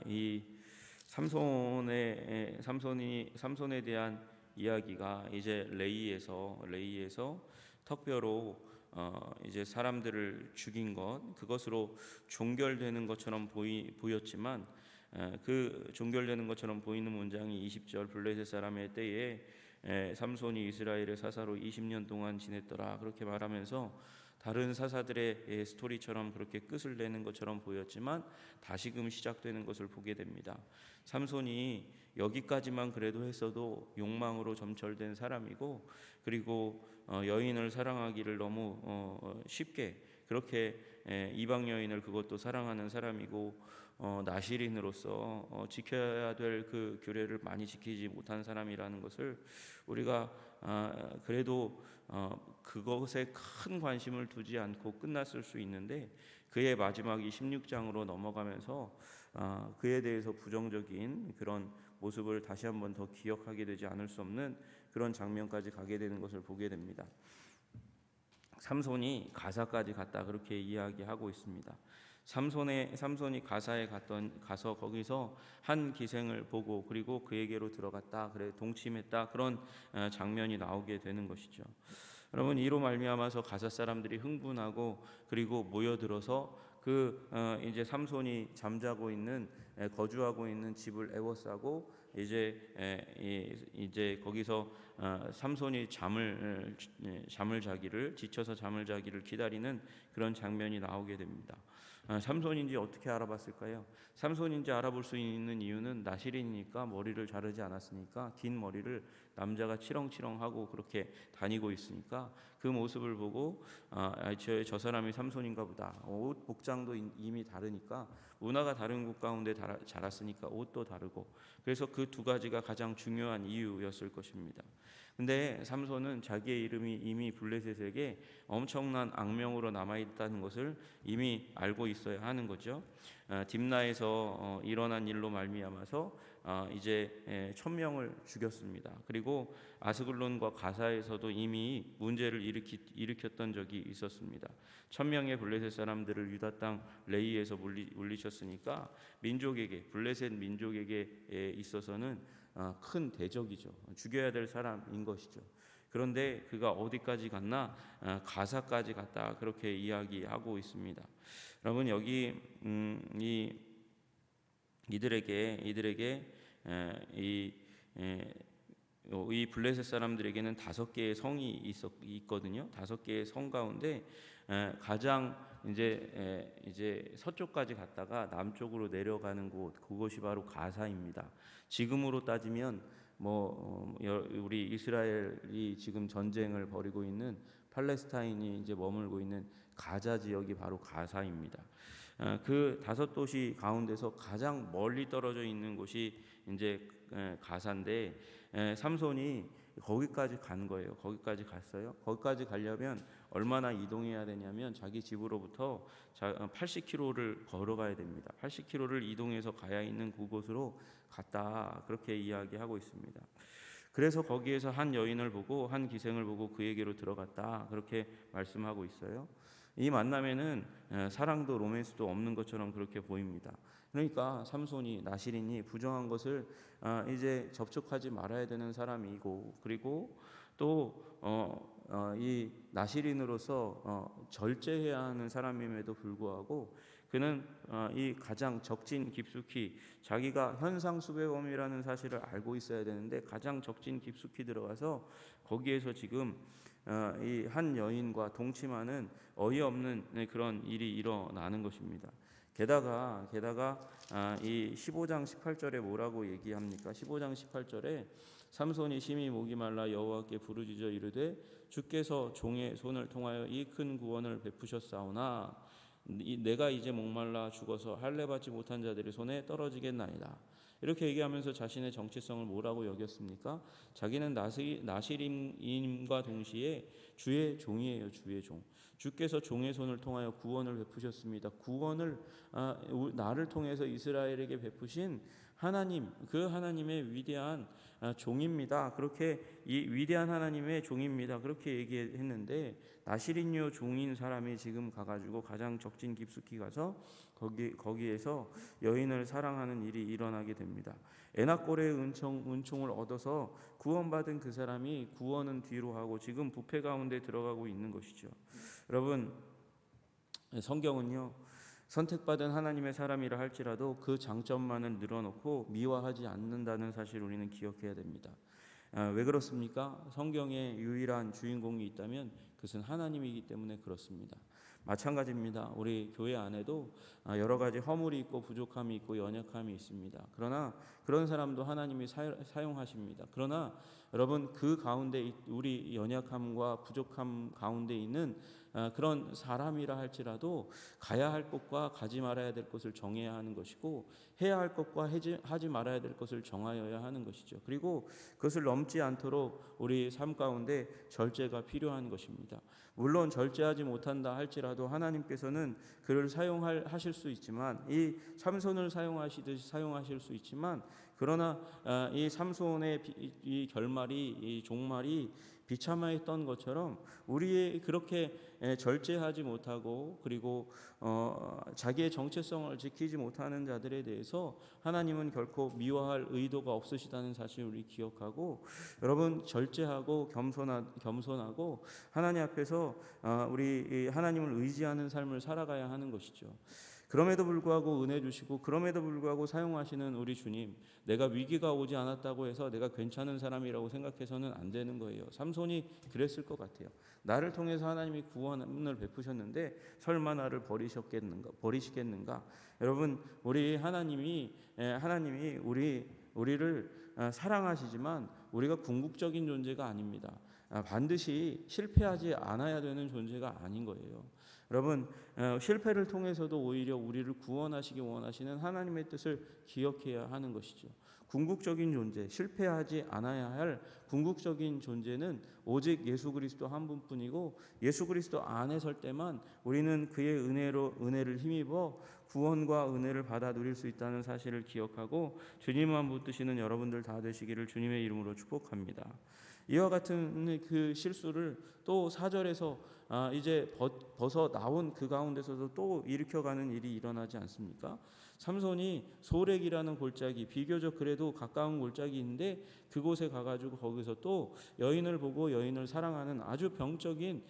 이 삼손에 대한 이야기가 이제 레이에서 턱뼈로 이제 사람들을 죽인 그것으로 종결되는 것처럼 보였지만, 그 종결되는 것처럼 보이는 문장이 20절 블레셋 사람의 때에 삼손이 이스라엘의 사사로 20년 동안 지냈더라 그렇게 말하면서, 다른 사사들의 스토리처럼 그렇게 끝을 내는 것처럼 보였지만 다시금 시작되는 것을 보게 됩니다. 삼손이 여기까지만 그래도 했어도 욕망으로 점철된 사람이고, 그리고 여인을 사랑하기를 너무 쉽게 그렇게 이방 여인을 그것도 사랑하는 사람이고, 나실인으로서 지켜야 될 그 규례를 많이 지키지 못한 사람이라는 것을 우리가 그래도 그것에 큰 관심을 두지 않고 끝났을 수 있는데, 그의 마지막이 16장으로 넘어가면서 그에 대해서 부정적인 그런 모습을 다시 한번 더 기억하게 되지 않을 수 없는 그런 장면까지 가게 되는 것을 보게 됩니다. 삼손이 가사까지 갔다 그렇게 이야기하고 있습니다. 삼손이 가사에 가서 거기서 한 기생을 보고 그리고 그에게로 들어갔다, 그래 동침했다, 그런 장면이 나오게 되는 것이죠. 여러분, 이로 말미암아서 가사 사람들이 흥분하고 그리고 모여들어서 이제 삼손이 거주하고 있는 집을 에워싸고 이제 거기서 삼손이 잠을 자기를 지쳐서 잠을 자기를 기다리는 그런 장면이 나오게 됩니다. 삼손인지 어떻게 알아봤을까요? 삼손인지 알아볼 수 있는 이유는 나실이니까, 머리를 자르지 않았으니까, 긴 머리를 남자가 치렁치렁하고 그렇게 다니고 있으니까 그 모습을 보고 저 사람이 삼손인가 보다. 옷 복장도 이미 다르니까, 문화가 다른 곳 가운데 자랐으니까 옷도 다르고, 그래서 그 두 가지가 가장 중요한 이유였을 것입니다. 근데 삼손은 자기의 이름이 이미 블레셋에게 엄청난 악명으로 남아있다는 것을 이미 알고 있어야 하는 거죠. 딥나에서 일어난 일로 말미암아서 이제 1000명을 죽였습니다. 그리고 아스글론과 가사에서도 이미 문제를 일으켰던 적이 있었습니다. 1000명의 블레셋 사람들을 유다 땅 레이에서 물리쳤으니까 블레셋 민족에게 있어서는 큰 대적이죠. 죽여야 될 사람인 것이죠. 그런데 그가 어디까지 갔나? 가사까지 갔다 그렇게 이야기하고 있습니다. 여러분, 여기 이들에게 이 블레셋 사람들에게는 5개의 성이 있거든요. 5개의 성 가운데 가장 이제 서쪽까지 갔다가 남쪽으로 내려가는 그곳이 바로 가사입니다. 지금으로 따지면 우리 이스라엘이 지금 전쟁을 벌이고 있는 팔레스타인이 이제 머물고 있는 가자 지역이 바로 가사입니다. 그 5도시 가운데서 가장 멀리 떨어져 있는 곳이 이제 가사인데, 삼손이 거기까지 간 거예요. 거기까지 갔어요. 거기까지 가려면 얼마나 이동해야 되냐면, 자기 집으로부터 80km를 걸어가야 됩니다. 80km를 이동해서 가야 있는 그곳으로 갔다 그렇게 이야기하고 있습니다. 그래서 거기에서 한 여인을 보고 한 기생을 보고 그에게로 들어갔다 그렇게 말씀하고 있어요. 이 만남에는 사랑도 로맨스도 없는 것처럼 그렇게 보입니다. 그러니까 삼손이, 나실인이 부정한 것을 이제 접촉하지 말아야 되는 사람이고, 그리고 또 이 나실인으로서 절제해야 하는 사람임에도 불구하고, 그는 이 가장 적진 깊숙이, 자기가 현상수배범이라는 사실을 알고 있어야 되는데 가장 적진 깊숙이 들어가서 거기에서 지금 이 한 여인과 동침하는 어이없는 그런 일이 일어나는 것입니다. 게다가 이 15장 18절에 뭐라고 얘기합니까? 15장 18절에 삼손이 심히 목이 말라 여호와께 부르짖어 이르되 주께서 종의 손을 통하여 이 큰 구원을 베푸셨사오나 내가 이제 목말라 죽어서 할례 받지 못한 자들의 손에 떨어지겠나이다. 이렇게 얘기하면서 자신의 정체성을 뭐라고 여겼습니까? 자기는 나실인과 동시에 주의 종이에요. 주의 종. 주께서 종의 손을 통하여 구원을 베푸셨습니다. 구원을 나를 통해서 이스라엘에게 베푸신 하나님, 그 하나님의 위대한 종입니다. 그렇게 이 위대한 하나님의 종입니다. 그렇게 얘기했는데 나시린요 종인 사람이 지금 가가지고 가장 적진 깊숙이 가서 거기에서 여인을 사랑하는 일이 일어나게 됩니다. 에나꼴의 은총을 얻어서 구원받은 그 사람이 구원은 뒤로 하고 지금 부패 가운데 들어가고 있는 것이죠. 여러분, 성경은요, 선택받은 하나님의 사람이라 할지라도 그 장점만을 늘어놓고 미화하지 않는다는 사실을 우리는 기억해야 됩니다. 왜 그렇습니까? 성경에 유일한 주인공이 있다면 그것은 하나님이기 때문에 그렇습니다. 마찬가지입니다. 우리 교회 안에도 여러 가지 허물이 있고 부족함이 있고 연약함이 있습니다. 그러나 그런 사람도 하나님이 사용하십니다. 그러나 여러분, 그 가운데 우리 연약함과 부족함 가운데 있는 그런 사람이라 할지라도 가야 할 곳과 가지 말아야 될 곳을 정해야 하는 것이고 해야 할 것과 하지 말아야 될 것을 정하여야 하는 것이죠. 그리고 그것을 넘지 않도록 우리 삶 가운데 절제가 필요한 것입니다. 물론 절제하지 못한다 할지라도 하나님께서는 그를 사용하실 수 있지만 이 삼손을 사용하시듯이 사용하실 수 있지만 그러나 이 삼손의 이 결말이 이 종말이 비참하였던 것처럼 우리의 그렇게 절제하지 못하고 그리고 자기의 정체성을 지키지 못하는 자들에 대해서 하나님은 결코 미워할 의도가 없으시다는 사실을 우리 기억하고 여러분 절제하고 겸손하고 하나님 앞에서 우리 하나님을 의지하는 삶을 살아가야 하는 것이죠. 그럼에도 불구하고 은혜 주시고 그럼에도 불구하고 사용하시는 우리 주님, 내가 위기가 오지 않았다고 해서 내가 괜찮은 사람이라고 생각해서는 안 되는 거예요. 삼손이 그랬을 것 같아요. 나를 통해서 하나님이 구원을 베푸셨는데 설마 나를 버리시겠는가? 여러분, 우리 하나님이 우리를 사랑하시지만 우리가 궁극적인 존재가 아닙니다. 반드시 실패하지 않아야 되는 존재가 아닌 거예요. 여러분, 실패를 통해서도 오히려 우리를 구원하시기 원하시는 하나님의 뜻을 기억해야 하는 것이죠. 궁극적인 존재, 실패하지 않아야 할 궁극적인 존재는 오직 예수 그리스도 한 분뿐이고 예수 그리스도 안에 설 때만 우리는 그의 은혜를 힘입어 구원과 은혜를 받아 누릴 수 있다는 사실을 기억하고 주님만 붙드시는 여러분들 다 되시기를 주님의 이름으로 축복합니다. 이와 같은 그 실수를 또 4절에서 이제 벗어 나온 그 가운데서도 또 일으켜가는 일이 일어나지 않습니까? 삼손이 소렉이라는 골짜기, 비교적 그래도 가까운 골짜기 있는데 그곳에 가가지고 거기서 또 여인을 보고 여인을 사랑하는 아주 병적인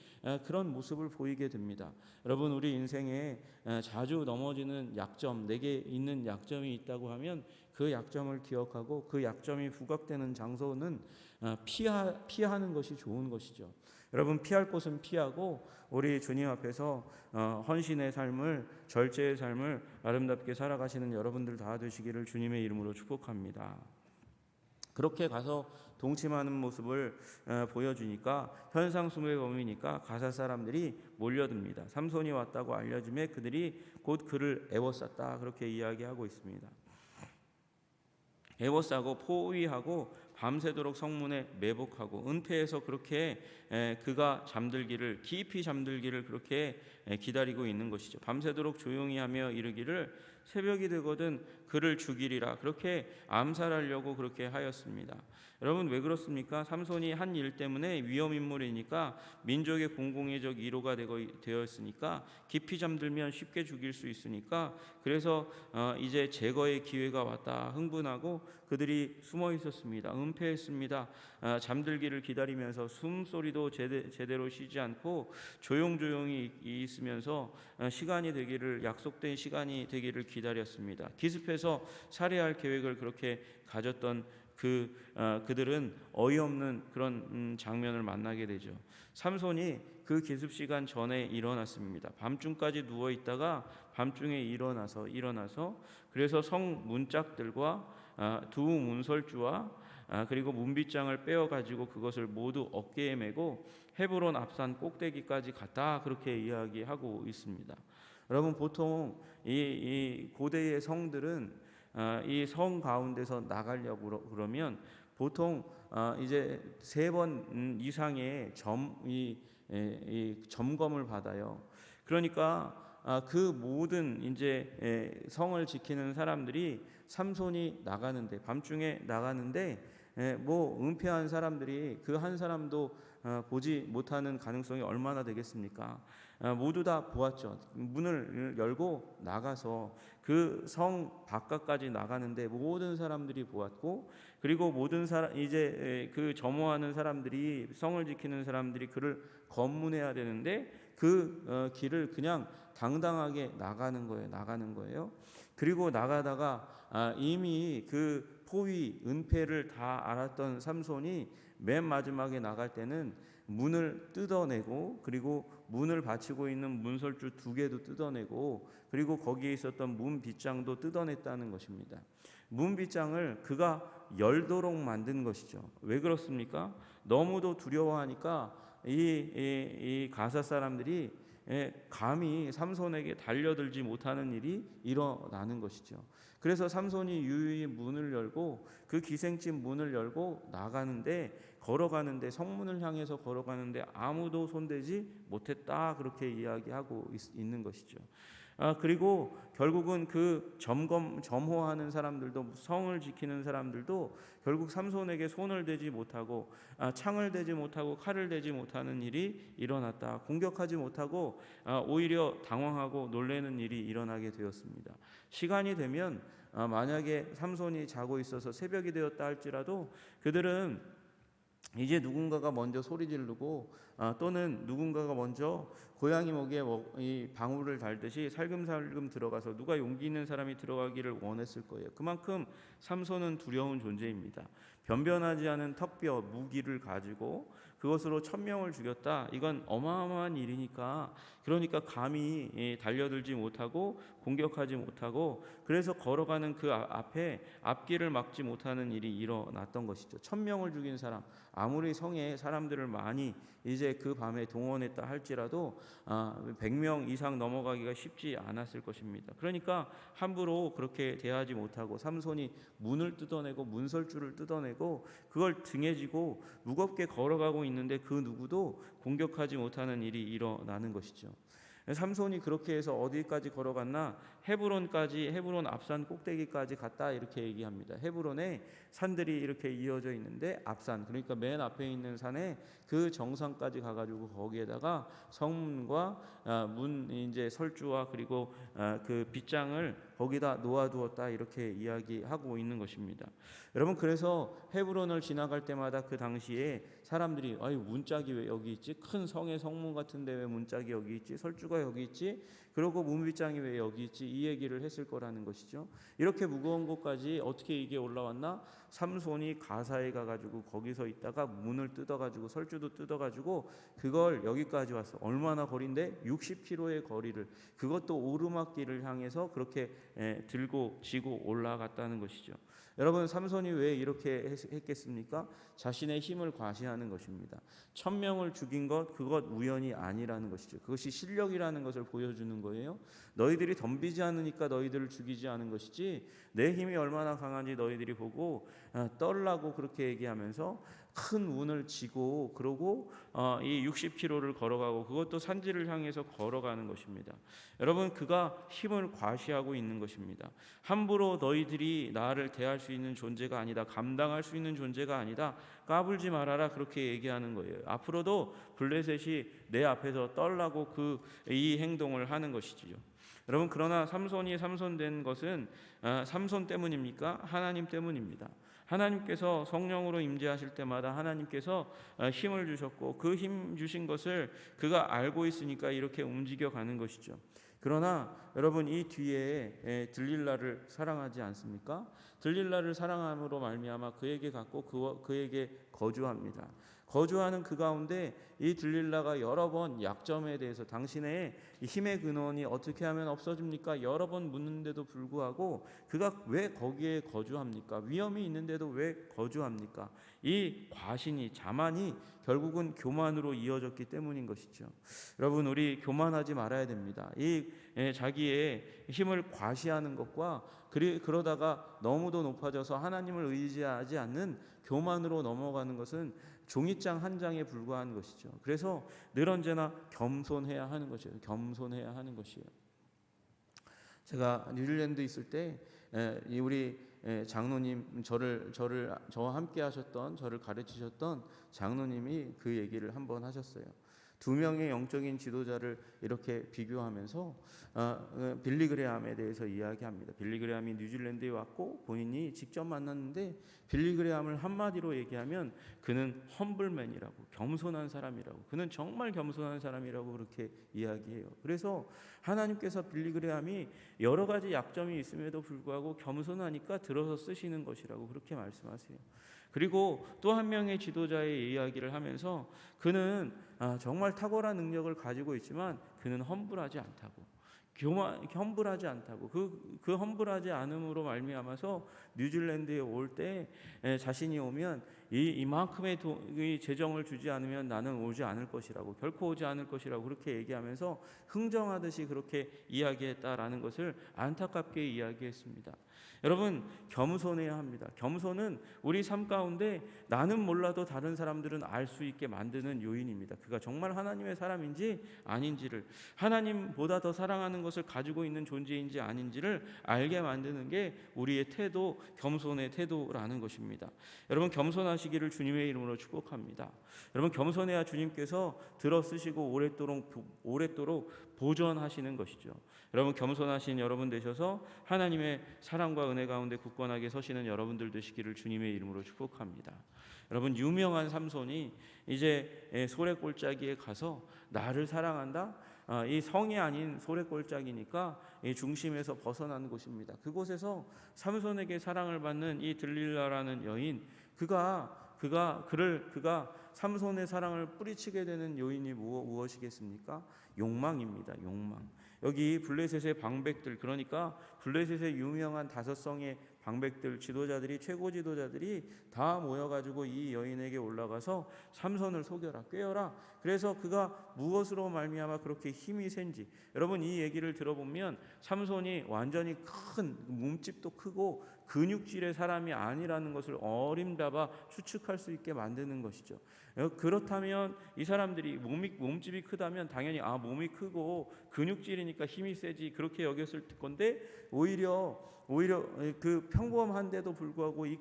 그런 모습을 보이게 됩니다. 여러분, 우리 인생에 자주 넘어지는 약점, 내게 있는 약점이 있다고 하면 그 약점을 기억하고 그 약점이 부각되는 장소는 피하는 것이 좋은 것이죠. 여러분, 피할 곳은 피하고 우리 주님 앞에서 헌신의 삶을, 절제의 삶을 아름답게 살아가시는 여러분들 다 되시기를 주님의 이름으로 축복합니다. 그렇게 가서 동침하는 모습을 보여주니까 현상수의 범위니까 가사 사람들이 몰려듭니다. 삼손이 왔다고 알려짐에 그들이 곧 그를 애워쌌다, 그렇게 이야기하고 있습니다. 애워싸고 포위하고 밤새도록 성문에 매복하고 은폐해서 그렇게 그가 깊이 잠들기를 그렇게 기다리고 있는 것이죠. 밤새도록 조용히 하며 이르기를 새벽이 되거든 그를 죽이리라, 그렇게 암살하려고 그렇게 하였습니다. 여러분, 왜 그렇습니까? 삼손이 한 일 때문에 위험인물이니까 민족의 공공의적 위로가 되었으니까 깊이 잠들면 쉽게 죽일 수 있으니까 그래서 이제 제거의 기회가 왔다 흥분하고 그들이 숨어 있었습니다. 은폐했습니다. 잠들기를 기다리면서 숨소리도 제대로 쉬지 않고 조용조용히 있으면서 시간이 되기를, 약속된 시간이 되기를 기다렸습니다. 기습해서 살해할 계획을 그렇게 가졌던 그들은 어이없는 그런 장면을 만나게 되죠. 삼손이 그 기습 시간 전에 일어났습니다. 밤중까지 누워 있다가 밤중에 일어나서 그래서 성 문짝들과 두 문설주와 그리고 문빗장을 빼어 가지고 그것을 모두 어깨에 메고 헤브론 앞산 꼭대기까지 갔다, 그렇게 이야기하고 있습니다. 여러분, 보통 이 고대의 성들은 이 성 가운데서 나가려고 그러면 보통 이제 3번 이상의 점검을 받아요. 그러니까 그 모든 이제 성을 지키는 사람들이 삼손이 나가는데, 밤중에 나가는데 뭐 은폐한 사람들이 그 한 사람도 보지 못하는 가능성이 얼마나 되겠습니까? 모두 다 보았죠. 문을 열고 나가서 그 성 바깥까지 나가는데 모든 사람들이 보았고, 그리고 모든 사람 이제 그 점호하는 사람들이, 성을 지키는 사람들이 그를 검문해야 되는데 그 길을 그냥 당당하게 나가는 거예요. 그리고 나가다가 이미 그 포위 은폐를 다 알았던 삼손이 맨 마지막에 나갈 때는 문을 뜯어내고, 그리고 문을 받치고 있는 문설주 2개도 뜯어내고, 그리고 거기에 있었던 문 빗장도 뜯어냈다는 것입니다. 문 빗장을 그가 열도록 만든 것이죠. 왜 그렇습니까? 너무도 두려워하니까 이 가사 사람들이 감히 삼손에게 달려들지 못하는 일이 일어나는 것이죠. 그래서 삼손이 유유히 문을 열고, 그 기생집 문을 열고 걸어가는데 성문을 향해서 걸어가는데 아무도 손대지 못했다, 그렇게 이야기하고 있는 것이죠. 그리고 결국은 그 점호하는 사람들도, 성을 지키는 사람들도 결국 삼손에게 손을 대지 못하고 창을 대지 못하고 칼을 대지 못하는 일이 일어났다. 공격하지 못하고 오히려 당황하고 놀라는 일이 일어나게 되었습니다. 시간이 되면 만약에 삼손이 자고 있어서 새벽이 되었다 할지라도 그들은 이제 누군가가 먼저 소리 지르고 또는 누군가가 먼저 고양이 목에 이 방울을 달듯이 살금살금 들어가서, 누가 용기 있는 사람이 들어가기를 원했을 거예요. 그만큼 삼손은 두려운 존재입니다. 변변하지 않은 턱뼈 무기를 가지고 그것으로 1000명을 죽였다. 이건 어마어마한 일이니까, 그러니까 감히 달려들지 못하고 공격하지 못하고, 그래서 걸어가는 그 앞에 앞길을 막지 못하는 일이 일어났던 것이죠. 1000명을 죽인 사람, 아무리 성에 사람들을 많이 이제 그 밤에 동원했다 할지라도 100명 이상 넘어가기가 쉽지 않았을 것입니다. 그러니까 함부로 그렇게 대하지 못하고 삼손이 문을 뜯어내고 문설주를 뜯어내고 그걸 등에 지고 무겁게 걸어가고 있는데 그 누구도 공격하지 못하는 일이 일어나는 것이죠. 삼손이 그렇게 해서 어디까지 걸어갔나? 헤브론 앞산 꼭대기까지 갔다, 이렇게 얘기합니다. 헤브론에 산들이 이렇게 이어져 있는데 앞산, 그러니까 맨 앞에 있는 산에 그 정상까지 가가지고 거기에다가 성문과 문 이제 설주와 그리고 그 빗장을 거기다 놓아두었다, 이렇게 이야기하고 있는 것입니다. 여러분, 그래서 헤브론을 지나갈 때마다 그 당시에 사람들이 문짝이 왜 여기 있지? 큰 성의 성문 같은데 왜 문짝이 여기 있지? 설주가 여기 있지? 그리고 문빗장이 왜 여기 있지? 이 얘기를 했을 거라는 것이죠. 이렇게 무거운 곳까지 어떻게 이게 올라왔나? 삼손이 가사에 가가지고 거기서 있다가 문을 뜯어가지고 설주도 뜯어가지고 그걸 여기까지 왔어. 얼마나 거리인데? 60km의 거리를, 그것도 오르막길을 향해서 그렇게 들고 지고 올라갔다는 것이죠. 여러분, 삼손이 왜 이렇게 했겠습니까? 자신의 힘을 과시하는 것입니다. 1000명을 죽인 것, 그것 우연이 아니라는 것이죠. 그것이 실력이라는 것을 보여주는 거예요. 너희들이 덤비지 않으니까 너희들을 죽이지 않은 것이지, 내 힘이 얼마나 강한지 너희들이 보고 떨라고 그렇게 얘기하면서 큰 운을 지고, 그러고 이 60km를 걸어가고, 그것도 산지를 향해서 걸어가는 것입니다. 여러분, 그가 힘을 과시하고 있는 것입니다. 함부로 너희들이 나를 대할 수 있는 존재가 아니다, 감당할 수 있는 존재가 아니다, 까불지 말아라, 그렇게 얘기하는 거예요. 앞으로도 블레셋이 내 앞에서 떨라고 이 행동을 하는 것이지요. 여러분, 그러나 삼손이 삼손된 것은 삼손 때문입니까? 하나님 때문입니다. 하나님께서 성령으로 임재하실 때마다 하나님께서 힘을 주셨고, 그 힘 주신 것을 그가 알고 있으니까 이렇게 움직여 가는 것이죠. 그러나 여러분, 이 뒤에 들릴라를 사랑하지 않습니까? 들릴라를 사랑함으로 말미암아 그에게 갖고 그에게 거주합니다. 거주하는 그 가운데 이 들릴라가 여러 번 약점에 대해서, 당신의 힘의 근원이 어떻게 하면 없어집니까? 여러 번 묻는데도 불구하고 그가 왜 거기에 거주합니까? 위험이 있는데도 왜 거주합니까? 이 과신이, 자만이 결국은 교만으로 이어졌기 때문인 것이죠. 여러분, 우리 교만하지 말아야 됩니다. 이 자기의 힘을 과시하는 것과 그러다가 너무도 높아져서 하나님을 의지하지 않는 교만으로 넘어가는 것은 종이장 한 장에 불과한 것이죠. 그래서 늘 언제나 겸손해야 하는 것이에요. 겸손해야 하는 것이에요. 제가 뉴질랜드 있을 때 이 우리 장로님 저와 함께 하셨던, 저를 가르치셨던 장로님이 그 얘기를 한번 하셨어요. 두 명의 영적인 지도자를 이렇게 비교하면서 빌리 그레함에 대해서 이야기합니다. 빌리 그레함이 뉴질랜드에 왔고 본인이 직접 만났는데 빌리 그레함을 한마디로 얘기하면 그는 험블맨이라고, 겸손한 사람이라고, 그는 정말 겸손한 사람이라고 그렇게 이야기해요. 그래서 하나님께서 빌리 그레함이 여러 가지 약점이 있음에도 불구하고 겸손하니까 들어서 쓰시는 것이라고 그렇게 말씀하세요. 그리고 또 한 명의 지도자의 이야기를 하면서 그는 정말 탁월한 능력을 가지고 있지만 그는 험불하지 않다고, 험불하지 않다고, 그 험불하지 않음으로 말미암아서 뉴질랜드에 올 때 자신이 오면 이만큼의 이 재정을 주지 않으면 나는 오지 않을 것이라고, 결코 오지 않을 것이라고 그렇게 얘기하면서 흥정하듯이 그렇게 이야기했다라는 것을 안타깝게 이야기했습니다. 여러분, 겸손해야 합니다. 겸손은 우리 삶 가운데 나는 몰라도 다른 사람들은 알 수 있게 만드는 요인입니다. 그가 정말 하나님의 사람인지 아닌지를, 하나님보다 더 사랑하는 것을 가지고 있는 존재인지 아닌지를 알게 만드는 게 우리의 태도, 겸손의 태도라는 것입니다. 여러분, 겸손하시기를 주님의 이름으로 축복합니다. 여러분, 겸손해야 주님께서 들어 쓰시고 오랫도록 보존하시는 것이죠. 여러분, 겸손하신 여러분 되셔서 하나님의 사랑과 은혜 가운데 굳건하게 서시는 여러분들 되시기를 주님의 이름으로 축복합니다. 여러분, 유명한 삼손이 이제 소래골짜기에 가서 나를 사랑한다, 이 성이 아닌 소래골짜기니까 이 중심에서 벗어난 곳입니다. 그곳에서 삼손에게 사랑을 받는 이 들릴라라는 여인, 그가 삼손의 사랑을 뿌리치게 되는 요인이 무엇이겠습니까? 욕망입니다. 욕망. 여기 블레셋의 방백들, 그러니까 블레셋의 유명한 5성의 방백들, 지도자들이, 최고 지도자들이 다 모여가지고 이 여인에게 올라가서 삼손을 속여라, 꿰어라. 그래서 그가 무엇으로 말미암아 그렇게 힘이 센지, 여러분 이 얘기를 들어보면 삼손이 완전히 큰 몸집도 크고 근육질의 사람이 아니라는 것을 어림잡아 추측할 수 있게 만드는 것이죠. 그렇다면 이 사람들이 몸집이 크다면 당연히 몸이 크고 근육질이니까 힘이 세지, 그렇게 여겼을 건데 오히려 그 평범한데도 불구하고 이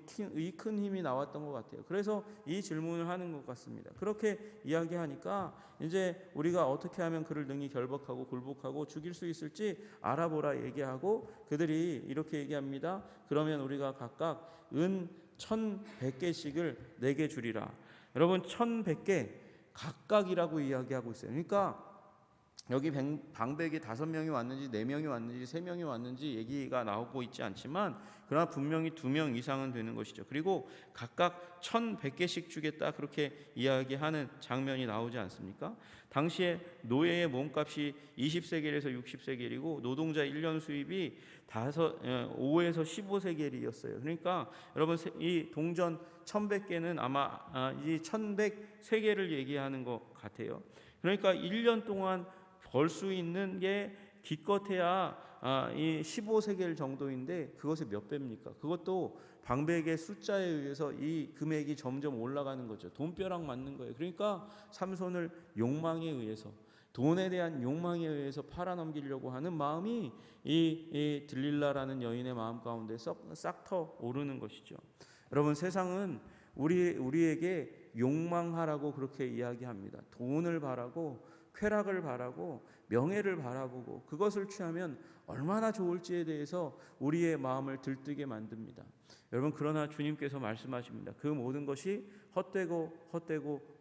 큰 힘이 나왔던 것 같아요. 그래서 이 질문을 하는 것 같습니다. 그렇게 이야기하니까 이제 우리가 어떻게 하면 그를 능히 결박하고 굴복하고 죽일 수 있을지 알아보라 얘기하고, 그들이 이렇게 얘기합니다. 그러면 우리가 각각 은 1,100개씩을 내게 주리라. 여러분, 1,100개 각각이라고 이야기하고 있어요. 그러니까 여기 방백이 5명이 왔는지 4명이 왔는지 3명이 왔는지 얘기가 나오고 있지 않지만, 그러나 분명히 2명 이상은 되는 것이죠. 그리고 각각 1,100개씩 주겠다, 그렇게 이야기하는 장면이 나오지 않습니까? 당시에 노예의 몸값이 20세겔에서 60세겔이고 노동자 1년 수입이 5에서 15세겔이었어요. 그러니까 여러분, 이 동전 1,100개는 아마 이 1,100세겔을 얘기하는 것 같아요. 그러니까 1년 동안 벌 수 있는 게 기껏해야 이 15세겔 정도인데 그것의 몇 배입니까? 그것도 방백의 숫자에 의해서 이 금액이 점점 올라가는 거죠. 돈벼락 맞는 거예요. 그러니까 삼손을 욕망에 의해서, 돈에 대한 욕망에 의해서 팔아넘기려고 하는 마음이 이 들릴라라는 여인의 마음 가운데 싹 터 오르는 것이죠. 여러분, 세상은 우리에게 욕망하라고 그렇게 이야기합니다. 돈을 바라고, 쾌락을 바라고, 명예를 바라보고 그것을 취하면 얼마나 좋을지에 대해서 우리의 마음을 들뜨게 만듭니다. 여러분, 그러나 주님께서 말씀하십니다. 그 모든 것이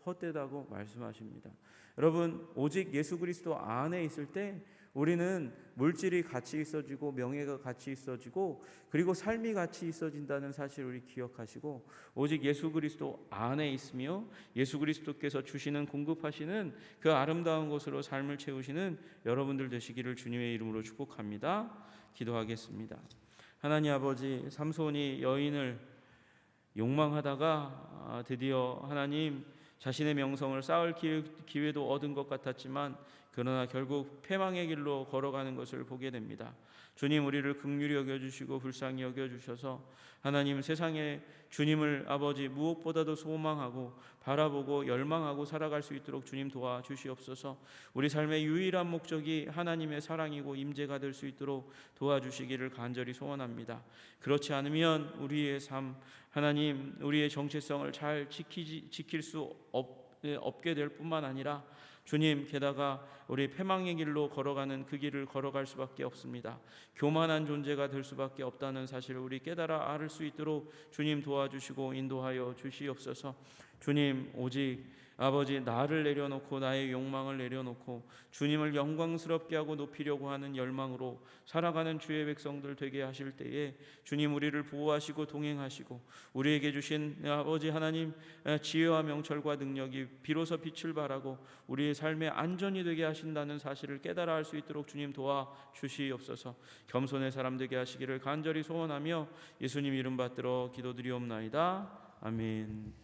헛되다고 말씀하십니다. 여러분, 오직 예수 그리스도 안에 있을 때 우리는 물질이 같이 있어지고 명예가 같이 있어지고 그리고 삶이 같이 있어진다는 사실을 우리 기억하시고, 오직 예수 그리스도 안에 있으며 예수 그리스도께서 주시는, 공급하시는 그 아름다운 것으로 삶을 채우시는 여러분들 되시기를 주님의 이름으로 축복합니다. 기도하겠습니다. 하나님 아버지, 삼손이 여인을 욕망하다가 드디어 하나님 자신의 명성을 쌓을 기회도 얻은 것 같았지만 그러나 결국 패망의 길로 걸어가는 것을 보게 됩니다. 주님 우리를 긍휼히 여겨주시고 불쌍히 여겨주셔서 하나님 세상에 주님을 아버지 무엇보다도 소망하고 바라보고 열망하고 살아갈 수 있도록 주님 도와주시옵소서. 우리 삶의 유일한 목적이 하나님의 사랑이고 임재가 될 수 있도록 도와주시기를 간절히 소원합니다. 그렇지 않으면 우리의 삶 하나님 우리의 정체성을 잘 지킬 수 없게 될 뿐만 아니라 주님 게다가 우리 패망의 길로 걸어가는 그 길을 걸어갈 수밖에 없습니다. 교만한 존재가 될 수밖에 없다는 사실을 우리 깨달아 알 수 있도록 주님 도와주시고 인도하여 주시옵소서. 주님 오직 아버지 나를 내려놓고 나의 욕망을 내려놓고 주님을 영광스럽게 하고 높이려고 하는 열망으로 살아가는 주의 백성들 되게 하실 때에 주님 우리를 보호하시고 동행하시고 우리에게 주신 아버지 하나님 지혜와 명철과 능력이 비로소 빛을 발하고 우리의 삶의 안전이 되게 하신다는 사실을 깨달아 알 수 있도록 주님 도와주시옵소서. 겸손의 사람 되게 하시기를 간절히 소원하며 예수님 이름 받들어 기도드리옵나이다. 아멘.